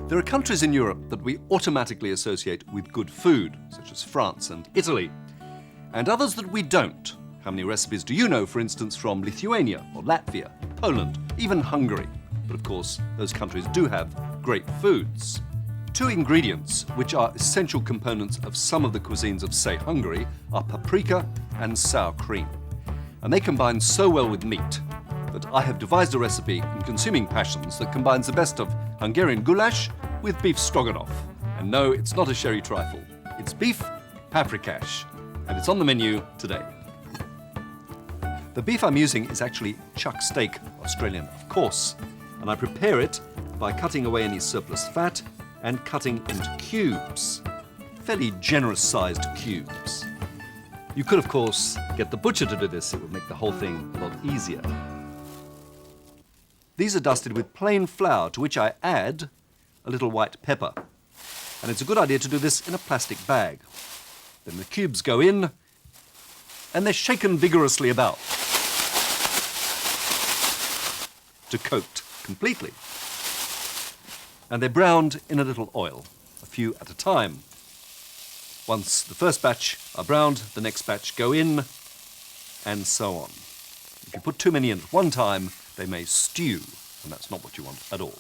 There are countries in Europe that we automatically associate with good food, such as France and Italy, and others that we don't. How many recipes do you know, for instance, from Lithuania or Latvia, Poland, even Hungary? But of course, those countries do have great foods. Two ingredients which are essential components of some of the cuisines of, say, Hungary, are paprika and sour cream. And they combine so well with meat that I have devised a recipe in Consuming Passions that combines the best of Hungarian goulash with beef stroganoff. And no, it's not a sherry trifle. It's beef paprikash, and it's on the menu today. The beef I'm using is actually chuck steak, Australian of course, and I prepare it by cutting away any surplus fat and cutting into cubes, fairly generous sized cubes. You could of course get the butcher to do this, it would make the whole thing a lot easier. These are dusted with plain flour, to which I add a little white pepper. And it's a good idea to do this in a plastic bag. Then the cubes go in, and they're shaken vigorously about to coat completely. And they're browned in a little oil, a few at a time. Once the first batch are browned, the next batch go in, and so on. If you put too many in at one time, they may stew, and that's not what you want at all.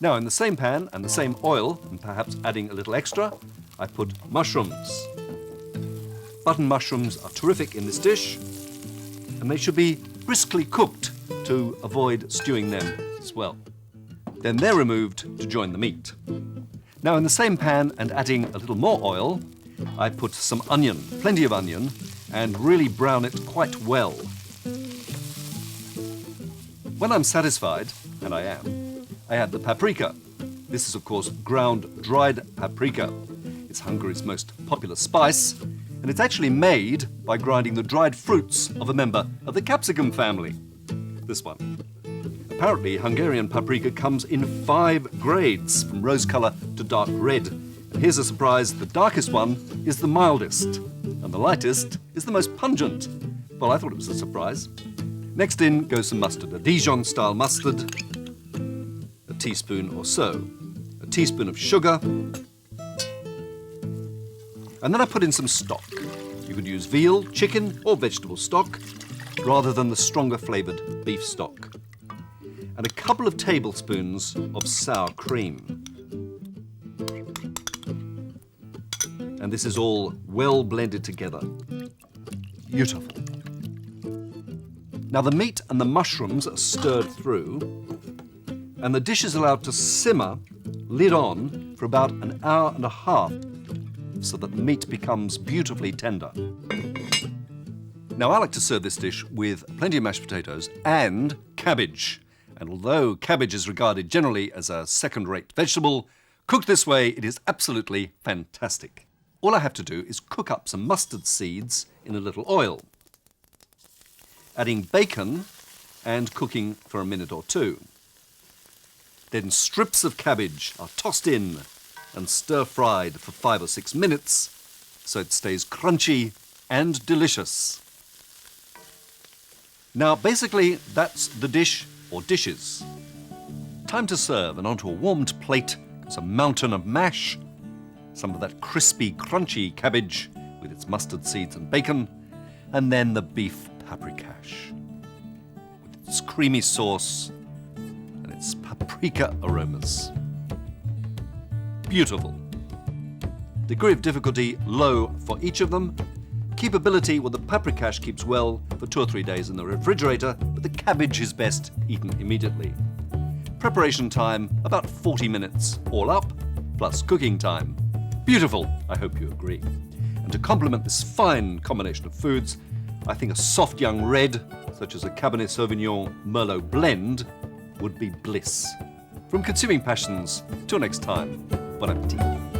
Now, in the same pan and the same oil, and perhaps adding a little extra, I put mushrooms. Button mushrooms are terrific in this dish, and they should be briskly cooked to avoid stewing them as well. Then they're removed to join the meat. Now, in the same pan and adding a little more oil, I put some onion, plenty of onion, and really brown it quite well. When I'm satisfied, and I am, I add the paprika. This is, of course, ground dried paprika. It's Hungary's most popular spice, and it's actually made by grinding the dried fruits of a member of the capsicum family. This one. Apparently, Hungarian paprika comes in 5 grades, from rose colour to dark red. And here's a surprise, the darkest one is the mildest, and the lightest is the most pungent. Well, I thought it was a surprise. Next in goes some mustard, a Dijon-style mustard, a teaspoon or so, a teaspoon of sugar, and then I put in some stock. You could use veal, chicken, or vegetable stock, rather than the stronger flavoured beef stock. And a couple of tablespoons of sour cream. And this is all well blended together. Beautiful. Now the meat and the mushrooms are stirred through, and the dish is allowed to simmer, lid on, for about an hour and a half, so that the meat becomes beautifully tender. Now I like to serve this dish with plenty of mashed potatoes and cabbage. And although cabbage is regarded generally as a second-rate vegetable, cooked this way it is absolutely fantastic. All I have to do is cook up some mustard seeds in a little oil, adding bacon and cooking for a minute or two. Then strips of cabbage are tossed in and stir-fried for 5 or 6 minutes so it stays crunchy and delicious. Now basically that's the dish or dishes. Time to serve, and onto a warmed plate goes a mountain of mash, some of that crispy, crunchy cabbage with its mustard seeds and bacon, and then the beef paprikash with its creamy sauce and its paprika aromas. Beautiful. Degree of difficulty low for each of them. Keepability, well, the paprikash keeps well for 2 or 3 days in the refrigerator, but the cabbage is best eaten immediately. Preparation time, about 40 minutes, all up, plus cooking time. Beautiful, I hope you agree. And to complement this fine combination of foods, I think a soft young red, such as a Cabernet Sauvignon Merlot blend, would be bliss. From Consuming Passions, till next time, bon appetit.